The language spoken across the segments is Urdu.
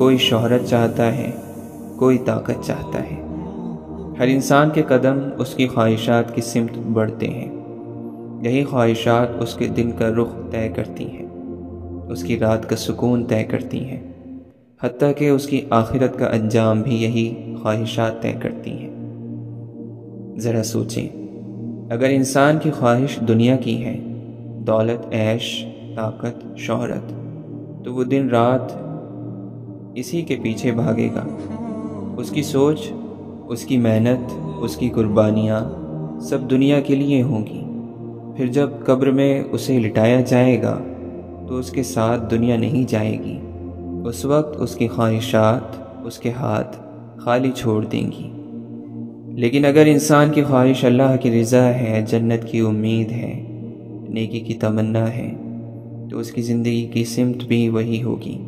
کوئی شہرت چاہتا ہے، کوئی طاقت چاہتا ہے۔ ہر انسان کے قدم اس کی خواہشات کی سمت بڑھتے ہیں۔ یہی خواہشات اس کے دل کا رخ طے کرتی ہیں، اس کی رات کا سکون طے کرتی ہیں، حتیٰ کہ اس کی آخرت کا انجام بھی یہی خواہشات طے کرتی ہیں۔ ذرا سوچیں، اگر انسان کی خواہش دنیا کی ہے، دولت، عیش، طاقت، شہرت، تو وہ دن رات اسی کے پیچھے بھاگے گا۔ اس کی سوچ، اس کی محنت، اس کی قربانیاں سب دنیا کے لیے ہوں گی۔ پھر جب قبر میں اسے لٹایا جائے گا تو اس کے ساتھ دنیا نہیں جائے گی۔ اس وقت اس کی خواہشات اس کے ہاتھ خالی چھوڑ دیں گی۔ لیکن اگر انسان کی خواہش اللہ کی رضا ہے، جنت کی امید ہے، نیکی کی تمنا ہے، تو اس کی زندگی کی سمت بھی وہی ہوگی۔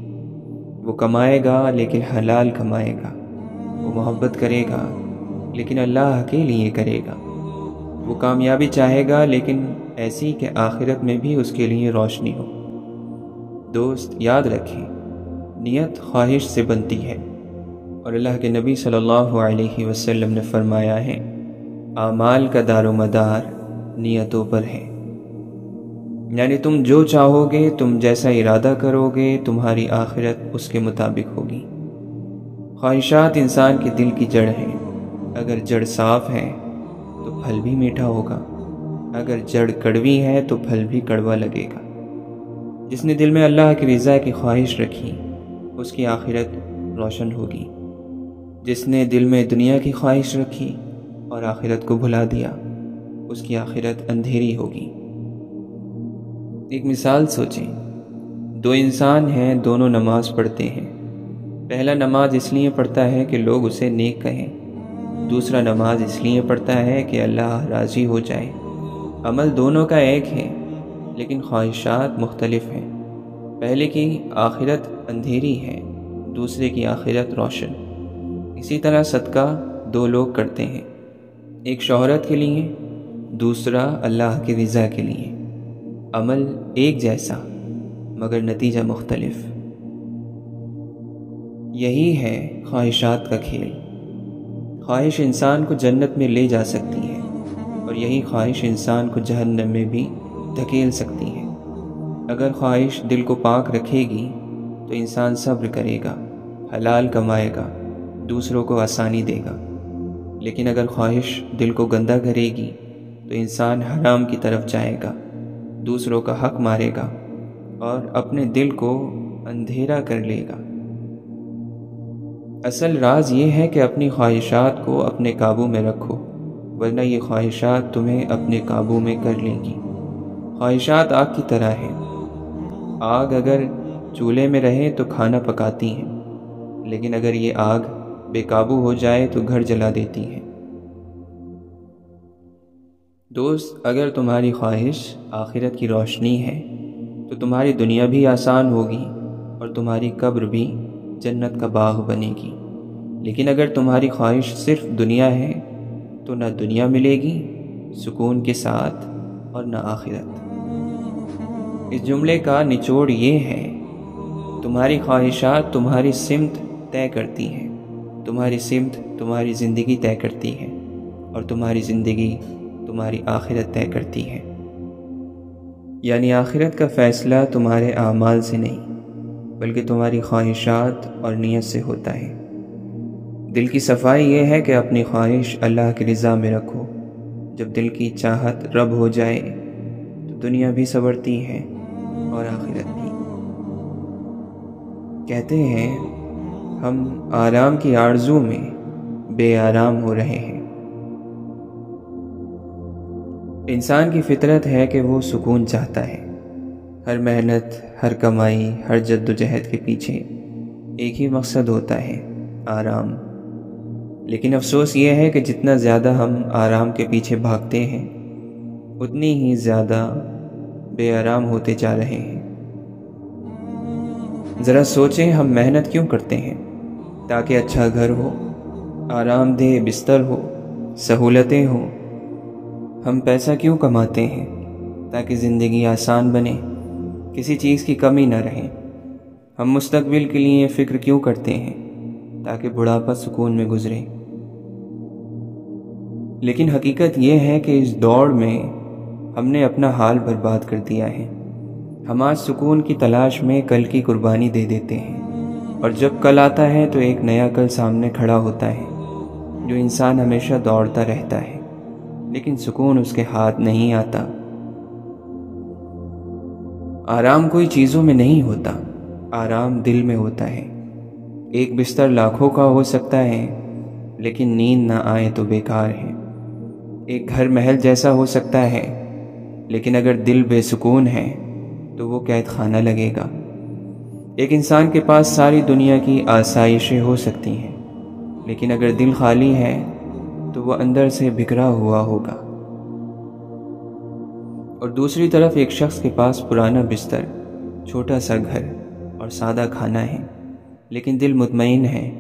وہ کمائے گا لیکن حلال کمائے گا، وہ محبت کرے گا لیکن اللہ کے لیے کرے گا، وہ کامیابی چاہے گا لیکن ایسی کہ آخرت میں بھی اس کے لیے روشنی ہو۔ دوست، یاد رکھیں، نیت خواہش سے بنتی ہے، اور اللہ کے نبی صلی اللہ علیہ وسلم نے فرمایا ہے، اعمال کا دار و مدار نیتوں پر ہے۔ یعنی تم جو چاہو گے، تم جیسا ارادہ کرو گے، تمہاری آخرت اس کے مطابق ہوگی۔ خواہشات انسان کے دل کی جڑ ہیں۔ اگر جڑ صاف ہے تو پھل بھی میٹھا ہوگا، اگر جڑ کڑوی ہے تو پھل بھی کڑوا لگے گا۔ جس نے دل میں اللہ کی رضا کی خواہش رکھی، اس کی آخرت روشن ہوگی۔ جس نے دل میں دنیا کی خواہش رکھی اور آخرت کو بھلا دیا، اس کی آخرت اندھیری ہوگی۔ ایک مثال سوچیں، دو انسان ہیں، دونوں نماز پڑھتے ہیں۔ پہلا نماز اس لیے پڑھتا ہے کہ لوگ اسے نیک کہیں، دوسرا نماز اس لیے پڑھتا ہے کہ اللہ راضی ہو جائے۔ عمل دونوں کا ایک ہے، لیکن خواہشات مختلف ہیں۔ پہلے کی آخرت اندھیری ہے، دوسرے کی آخرت روشن۔ اسی طرح صدقہ دو لوگ کرتے ہیں، ایک شہرت کے لیے، دوسرا اللہ کی رضا کے لیے۔ عمل ایک جیسا مگر نتیجہ مختلف۔ یہی ہے خواہشات کا کھیل۔ خواہش انسان کو جنت میں لے جا سکتی ہے، اور یہی خواہش انسان کو جہنم میں بھی دھکیل سکتی ہے۔ اگر خواہش دل کو پاک رکھے گی تو انسان صبر کرے گا، حلال کمائے گا، دوسروں کو آسانی دے گا۔ لیکن اگر خواہش دل کو گندا کرے گی تو انسان حرام کی طرف جائے گا، دوسروں کا حق مارے گا اور اپنے دل کو اندھیرا کر لے گا۔ اصل راز یہ ہے کہ اپنی خواہشات کو اپنے قابو میں رکھو، ورنہ یہ خواہشات تمہیں اپنے قابو میں کر لیں گی۔ خواہشات آگ کی طرح ہیں۔ آگ اگر چولہے میں رہے تو کھانا پکاتی ہیں، لیکن اگر یہ آگ بے قابو ہو جائے تو گھر جلا دیتی ہیں۔ دوست، اگر تمہاری خواہش آخرت کی روشنی ہے تو تمہاری دنیا بھی آسان ہوگی اور تمہاری قبر بھی جنت کا باغ بنے گی۔ لیکن اگر تمہاری خواہش صرف دنیا ہے تو نہ دنیا ملے گی سکون کے ساتھ اور نہ آخرت۔ اس جملے کا نچوڑ یہ ہے، تمہاری خواہشات تمہاری سمت طے کرتی ہیں، تمہاری سمت تمہاری زندگی طے کرتی ہے، اور تمہاری زندگی تمہاری آخرت طے کرتی ہے۔ یعنی آخرت کا فیصلہ تمہارے اعمال سے نہیں بلکہ تمہاری خواہشات اور نیت سے ہوتا ہے۔ دل کی صفائی یہ ہے کہ اپنی خواہش اللہ کی رضا میں رکھو۔ جب دل کی چاہت رب ہو جائے تو دنیا بھی سنورتی ہے اور آخرت بھی۔ کہتے ہیں ہم آرام کی آرزو میں بے آرام ہو رہے ہیں۔ انسان کی فطرت ہے کہ وہ سکون چاہتا ہے۔ ہر محنت، ہر کمائی، ہر جد و جہد کے پیچھے ایک ہی مقصد ہوتا ہے، آرام۔ لیکن افسوس یہ ہے کہ جتنا زیادہ ہم آرام کے پیچھے بھاگتے ہیں، اتنی ہی زیادہ بے آرام ہوتے جا رہے ہیں۔ ذرا سوچیں، ہم محنت کیوں کرتے ہیں؟ تاکہ اچھا گھر ہو، آرام دہ بستر ہو، سہولتیں ہوں۔ ہم پیسہ کیوں کماتے ہیں؟ تاکہ زندگی آسان بنے، کسی چیز کی کمی نہ رہے۔ ہم مستقبل کے لیے فکر کیوں کرتے ہیں؟ تاکہ بڑھاپا سکون میں گزرے۔ لیکن حقیقت یہ ہے کہ اس دوڑ میں ہم نے اپنا حال برباد کر دیا ہے۔ ہم آج سکون کی تلاش میں کل کی قربانی دے دیتے ہیں، اور جب کل آتا ہے تو ایک نیا کل سامنے کھڑا ہوتا ہے جو انسان ہمیشہ دوڑتا رہتا ہے، لیکن سکون اس کے ہاتھ نہیں آتا۔ آرام کوئی چیزوں میں نہیں ہوتا، آرام دل میں ہوتا ہے۔ ایک بستر لاکھوں کا ہو سکتا ہے، لیکن نیند نہ آئے تو بیکار ہے۔ ایک گھر محل جیسا ہو سکتا ہے، لیکن اگر دل بے سکون ہے تو وہ قید خانہ لگے گا۔ ایک انسان کے پاس ساری دنیا کی آسائشیں ہو سکتی ہیں، لیکن اگر دل خالی ہے تو وہ اندر سے بکھرا ہوا ہوگا۔ اور دوسری طرف ایک شخص کے پاس پرانا بستر، چھوٹا سا گھر اور سادہ کھانا ہے، لیکن دل مطمئن ہے،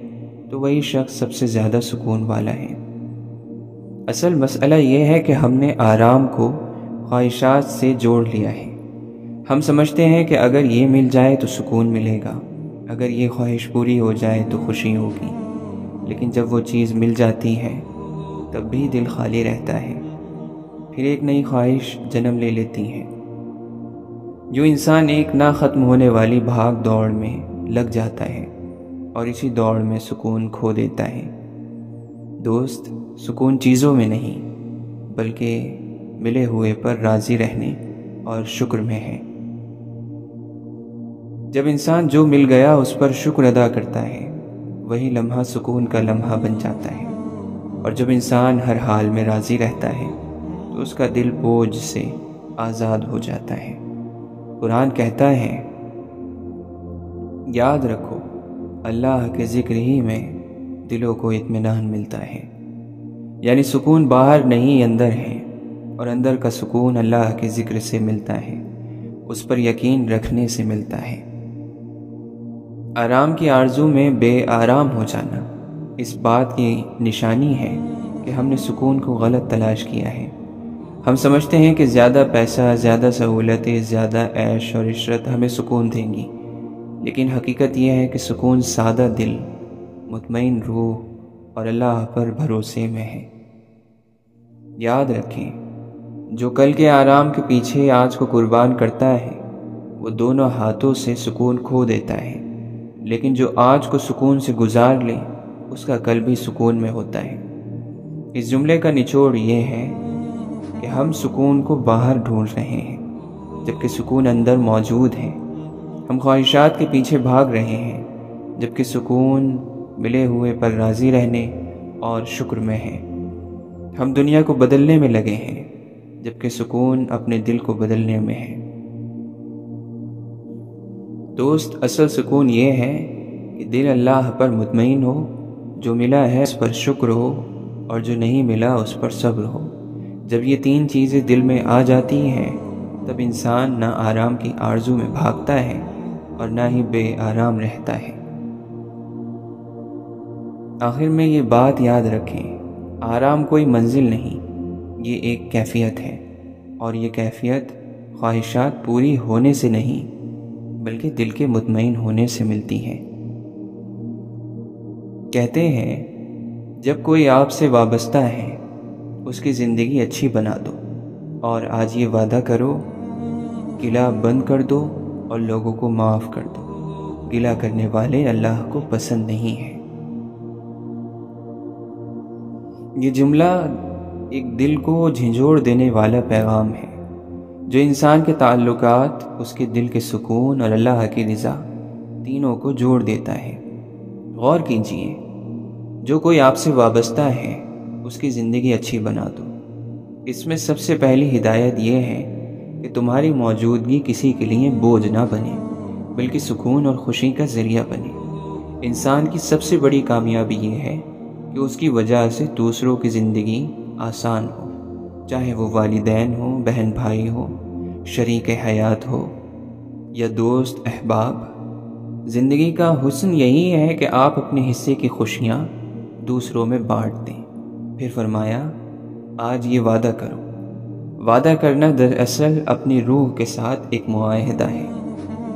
تو وہی شخص سب سے زیادہ سکون والا ہے۔ اصل مسئلہ یہ ہے کہ ہم نے آرام کو خواہشات سے جوڑ لیا ہے۔ ہم سمجھتے ہیں کہ اگر یہ مل جائے تو سکون ملے گا، اگر یہ خواہش پوری ہو جائے تو خوشی ہوگی، لیکن جب وہ چیز مل جاتی ہے تب بھی دل خالی رہتا ہے۔ پھر ایک نئی خواہش جنم لے لیتی ہے۔ جو انسان ایک نہ ختم ہونے والی بھاگ دوڑ میں لگ جاتا ہے اور اسی دوڑ میں سکون کھو دیتا ہے۔ دوست، سکون چیزوں میں نہیں بلکہ ملے ہوئے پر راضی رہنے اور شکر میں ہے۔ جب انسان جو مل گیا اس پر شکر ادا کرتا ہے، وہی لمحہ سکون کا لمحہ بن جاتا ہے۔ اور جب انسان ہر حال میں راضی رہتا ہے تو اس کا دل بوجھ سے آزاد ہو جاتا ہے۔ قرآن کہتا ہے، یاد رکھو اللہ کے ذکر ہی میں دلوں کو اطمینان ملتا ہے۔ یعنی سکون باہر نہیں اندر ہے، اور اندر کا سکون اللہ کے ذکر سے ملتا ہے، اس پر یقین رکھنے سے ملتا ہے۔ آرام کی آرزو میں بے آرام ہو جانا اس بات کی نشانی ہے کہ ہم نے سکون کو غلط تلاش کیا ہے۔ ہم سمجھتے ہیں کہ زیادہ پیسہ، زیادہ سہولتیں، زیادہ عیش اور عشرت ہمیں سکون دیں گی، لیکن حقیقت یہ ہے کہ سکون سادہ دل، مطمئن روح اور اللہ پر بھروسے میں ہے۔ یاد رکھیں، جو کل کے آرام کے پیچھے آج کو قربان کرتا ہے وہ دونوں ہاتھوں سے سکون کھو دیتا ہے، لیکن جو آج کو سکون سے گزار لے اس کا کل بھی سکون میں ہوتا ہے۔ اس جملے کا نچوڑ یہ ہے کہ ہم سکون کو باہر ڈھونڈ رہے ہیں جبکہ سکون اندر موجود ہے۔ ہم خواہشات کے پیچھے بھاگ رہے ہیں جبکہ سکون ملے ہوئے پر راضی رہنے اور شکر میں ہے۔ ہم دنیا کو بدلنے میں لگے ہیں جبکہ سکون اپنے دل کو بدلنے میں ہے۔ دوست، اصل سکون یہ ہے کہ دل اللہ پر مطمئن ہو، جو ملا ہے اس پر شکر ہو اور جو نہیں ملا اس پر صبر ہو۔ جب یہ تین چیزیں دل میں آ جاتی ہیں تب انسان نہ آرام کی آرزو میں بھاگتا ہے اور نہ ہی بے آرام رہتا ہے۔ آخر میں یہ بات یاد رکھیں، آرام کوئی منزل نہیں، یہ ایک کیفیت ہے، اور یہ کیفیت خواہشات پوری ہونے سے نہیں بلکہ دل کے مطمئن ہونے سے ملتی ہے۔ کہتے ہیں جب کوئی آپ سے وابستہ ہے اس کی زندگی اچھی بنا دو، اور آج یہ وعدہ کرو، گلہ بند کر دو اور لوگوں کو معاف کر دو۔ گلہ کرنے والے اللہ کو پسند نہیں ہیں۔ یہ جملہ ایک دل کو جھنجھوڑ دینے والا پیغام ہے جو انسان کے تعلقات، اس کے دل کے سکون اور اللہ کی رضا تینوں کو جوڑ دیتا ہے۔ غور کیجئے، جو کوئی آپ سے وابستہ ہے اس کی زندگی اچھی بنا دو۔ اس میں سب سے پہلی ہدایت یہ ہے کہ تمہاری موجودگی کسی کے لیے بوجھ نہ بنے بلکہ سکون اور خوشی کا ذریعہ بنے۔ انسان کی سب سے بڑی کامیابی یہ ہے کہ اس کی وجہ سے دوسروں کی زندگی آسان ہو، چاہے وہ والدین ہو، بہن بھائی ہو، شریک حیات ہو یا دوست احباب۔ زندگی کا حسن یہی ہے کہ آپ اپنے حصے کی خوشیاں دوسروں میں بانٹ دیں۔ پھر فرمایا، آج یہ وعدہ کرو۔ وعدہ کرنا دراصل اپنی روح کے ساتھ ایک معاہدہ ہے۔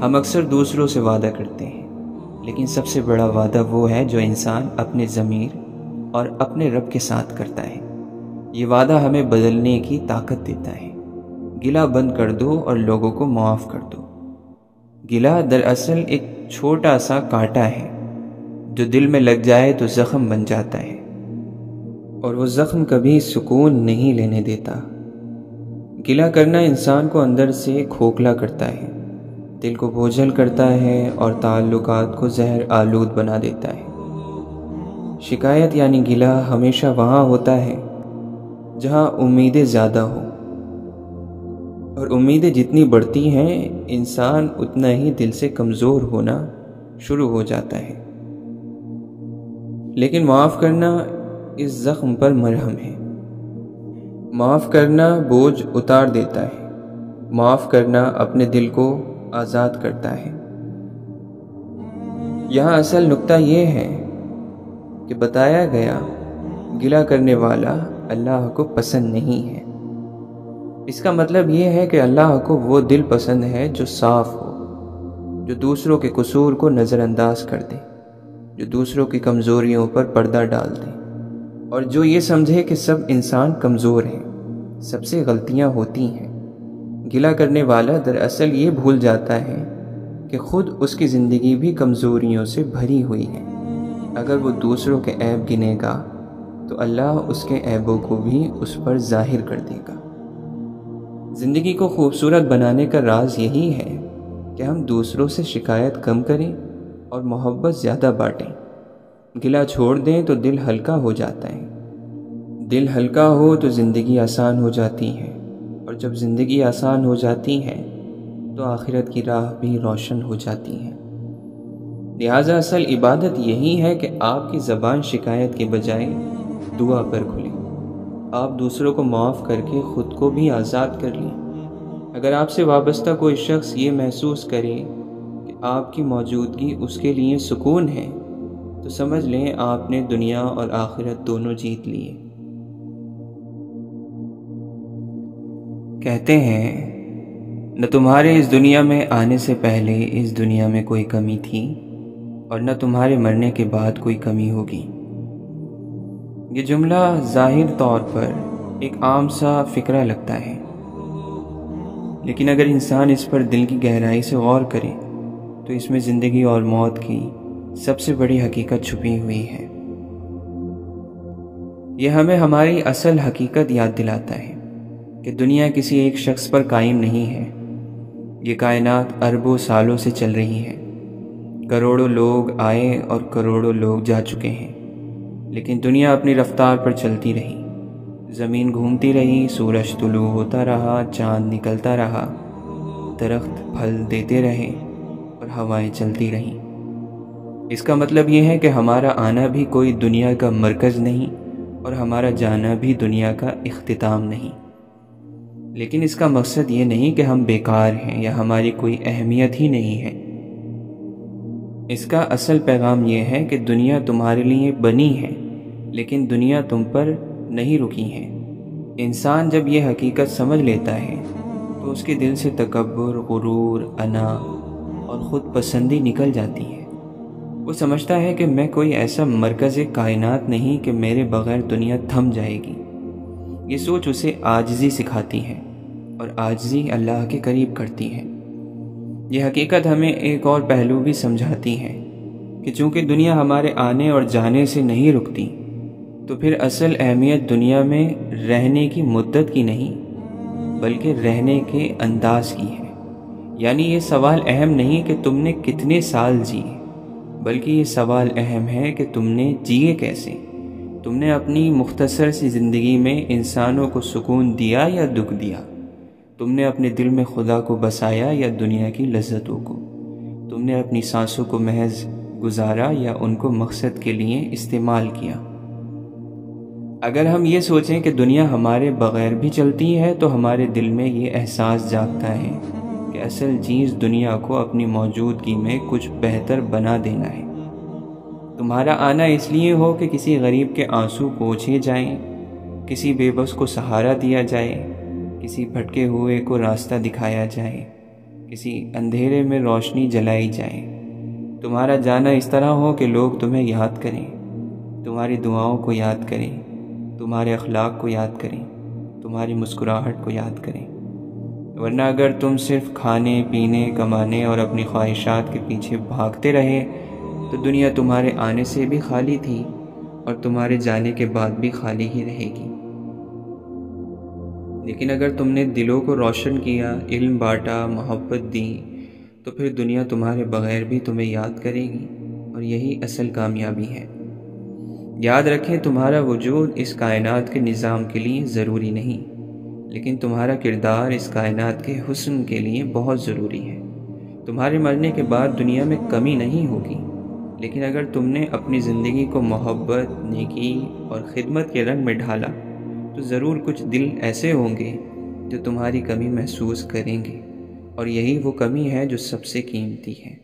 ہم اکثر دوسروں سے وعدہ کرتے ہیں، لیکن سب سے بڑا وعدہ وہ ہے جو انسان اپنے ضمیر اور اپنے رب کے ساتھ کرتا ہے۔ یہ وعدہ ہمیں بدلنے کی طاقت دیتا ہے۔ گلہ بند کر دو اور لوگوں کو معاف کر دو۔ گلہ دراصل ایک چھوٹا سا کانٹا ہے جو دل میں لگ جائے تو زخم بن جاتا ہے، اور وہ زخم کبھی سکون نہیں لینے دیتا۔ گلہ کرنا انسان کو اندر سے کھوکھلا کرتا ہے، دل کو بوجھل کرتا ہے اور تعلقات کو زہر آلود بنا دیتا ہے۔ شکایت یعنی گلہ ہمیشہ وہاں ہوتا ہے جہاں امیدیں زیادہ ہوں، اور امیدیں جتنی بڑھتی ہیں انسان اتنا ہی دل سے کمزور ہونا شروع ہو جاتا ہے۔ لیکن معاف کرنا اس زخم پر مرہم ہے۔ معاف کرنا بوجھ اتار دیتا ہے۔ معاف کرنا اپنے دل کو آزاد کرتا ہے۔ یہاں اصل نکتہ یہ ہے کہ بتایا گیا گلہ کرنے والا اللہ کو پسند نہیں ہے۔ اس کا مطلب یہ ہے کہ اللہ کو وہ دل پسند ہے جو صاف ہو، جو دوسروں کے قصور کو نظر انداز کر دے، جو دوسروں کی کمزوریوں پر پردہ ڈال دے، اور جو یہ سمجھے کہ سب انسان کمزور ہیں، سب سے غلطیاں ہوتی ہیں۔ گلہ کرنے والا دراصل یہ بھول جاتا ہے کہ خود اس کی زندگی بھی کمزوریوں سے بھری ہوئی ہے۔ اگر وہ دوسروں کے عیب گنے گا تو اللہ اس کے عیبوں کو بھی اس پر ظاہر کر دے گا۔ زندگی کو خوبصورت بنانے کا راز یہی ہے کہ ہم دوسروں سے شکایت کم کریں اور محبت زیادہ بانٹیں۔ گلہ چھوڑ دیں تو دل ہلکا ہو جاتا ہے۔ دل ہلکا ہو تو زندگی آسان ہو جاتی ہے، اور جب زندگی آسان ہو جاتی ہے تو آخرت کی راہ بھی روشن ہو جاتی ہے۔ لہٰذا اصل عبادت یہی ہے کہ آپ کی زبان شکایت کے بجائے دعا پر کھلے۔ آپ دوسروں کو معاف کر کے خود کو بھی آزاد کر لیں۔ اگر آپ سے وابستہ کوئی شخص یہ محسوس کرے کہ آپ کی موجودگی اس کے لیے سکون ہے تو سمجھ لیں آپ نے دنیا اور آخرت دونوں جیت لیے۔ کہتے ہیں نہ تمہارے اس دنیا میں آنے سے پہلے اس دنیا میں کوئی کمی تھی، اور نہ تمہارے مرنے کے بعد کوئی کمی ہوگی۔ یہ جملہ ظاہر طور پر ایک عام سا فقرہ لگتا ہے، لیکن اگر انسان اس پر دل کی گہرائی سے غور کرے تو اس میں زندگی اور موت کی سب سے بڑی حقیقت چھپی ہوئی ہے۔ یہ ہمیں ہماری اصل حقیقت یاد دلاتا ہے کہ دنیا کسی ایک شخص پر قائم نہیں ہے۔ یہ کائنات اربوں سالوں سے چل رہی ہے۔ کروڑوں لوگ آئے اور کروڑوں لوگ جا چکے ہیں، لیکن دنیا اپنی رفتار پر چلتی رہی۔ زمین گھومتی رہی، سورج طلوع ہوتا رہا، چاند نکلتا رہا، درخت پھل دیتے رہے اور ہوائیں چلتی رہیں۔ اس کا مطلب یہ ہے کہ ہمارا آنا بھی کوئی دنیا کا مرکز نہیں اور ہمارا جانا بھی دنیا کا اختتام نہیں۔ لیکن اس کا مقصد یہ نہیں کہ ہم بیکار ہیں یا ہماری کوئی اہمیت ہی نہیں ہے۔ اس کا اصل پیغام یہ ہے کہ دنیا تمہارے لیے بنی ہے، لیکن دنیا تم پر نہیں رکی ہے۔ انسان جب یہ حقیقت سمجھ لیتا ہے تو اس کے دل سے تکبر، غرور، انا اور خود پسندی نکل جاتی ہے۔ وہ سمجھتا ہے کہ میں کوئی ایسا مرکز کائنات نہیں کہ میرے بغیر دنیا تھم جائے گی۔ یہ سوچ اسے عاجزی سکھاتی ہے، اور عاجزی اللہ کے قریب کرتی ہے۔ یہ حقیقت ہمیں ایک اور پہلو بھی سمجھاتی ہے کہ چونکہ دنیا ہمارے آنے اور جانے سے نہیں رکتی، تو پھر اصل اہمیت دنیا میں رہنے کی مدت کی نہیں بلکہ رہنے کے انداز کی ہے۔ یعنی یہ سوال اہم نہیں کہ تم نے کتنے سال جیے، بلکہ یہ سوال اہم ہے کہ تم نے جیے کیسے۔ تم نے اپنی مختصر سی زندگی میں انسانوں کو سکون دیا یا دکھ دیا؟ تم نے اپنے دل میں خدا کو بسایا یا دنیا کی لذتوں کو؟ تم نے اپنی سانسوں کو محض گزارا یا ان کو مقصد کے لیے استعمال کیا؟ اگر ہم یہ سوچیں کہ دنیا ہمارے بغیر بھی چلتی ہے تو ہمارے دل میں یہ احساس جاگتا ہے کہ اصل چیز دنیا کو اپنی موجودگی میں کچھ بہتر بنا دینا ہے۔ تمہارا آنا اس لیے ہو کہ کسی غریب کے آنسو پوچھے جائیں، کسی بے بس کو سہارا دیا جائے، کسی بھٹکے ہوئے کو راستہ دکھایا جائے، کسی اندھیرے میں روشنی جلائی جائے، تمہارا جانا اس طرح ہو کہ لوگ تمہیں یاد کریں، تمہاری دعاؤں کو یاد کریں، تمہارے اخلاق کو یاد کریں، تمہاری مسکراہٹ کو یاد کریں۔ ورنہ اگر تم صرف کھانے پینے کمانے اور اپنی خواہشات کے پیچھے بھاگتے رہے تو دنیا تمہارے آنے سے بھی خالی تھی اور تمہارے جانے کے بعد بھی خالی ہی رہے گی۔ لیکن اگر تم نے دلوں کو روشن کیا، علم بانٹا، محبت دی، تو پھر دنیا تمہارے بغیر بھی تمہیں یاد کرے گی، اور یہی اصل کامیابی ہے۔ یاد رکھیں، تمہارا وجود اس کائنات کے نظام کے لیے ضروری نہیں، لیکن تمہارا کردار اس کائنات کے حسن کے لیے بہت ضروری ہے۔ تمہارے مرنے کے بعد دنیا میں کمی نہیں ہوگی، لیکن اگر تم نے اپنی زندگی کو محبت، نیکی اور خدمت کے رنگ میں ڈھالا تو ضرور کچھ دل ایسے ہوں گے جو تمہاری کمی محسوس کریں گے، اور یہی وہ کمی ہے جو سب سے قیمتی ہے۔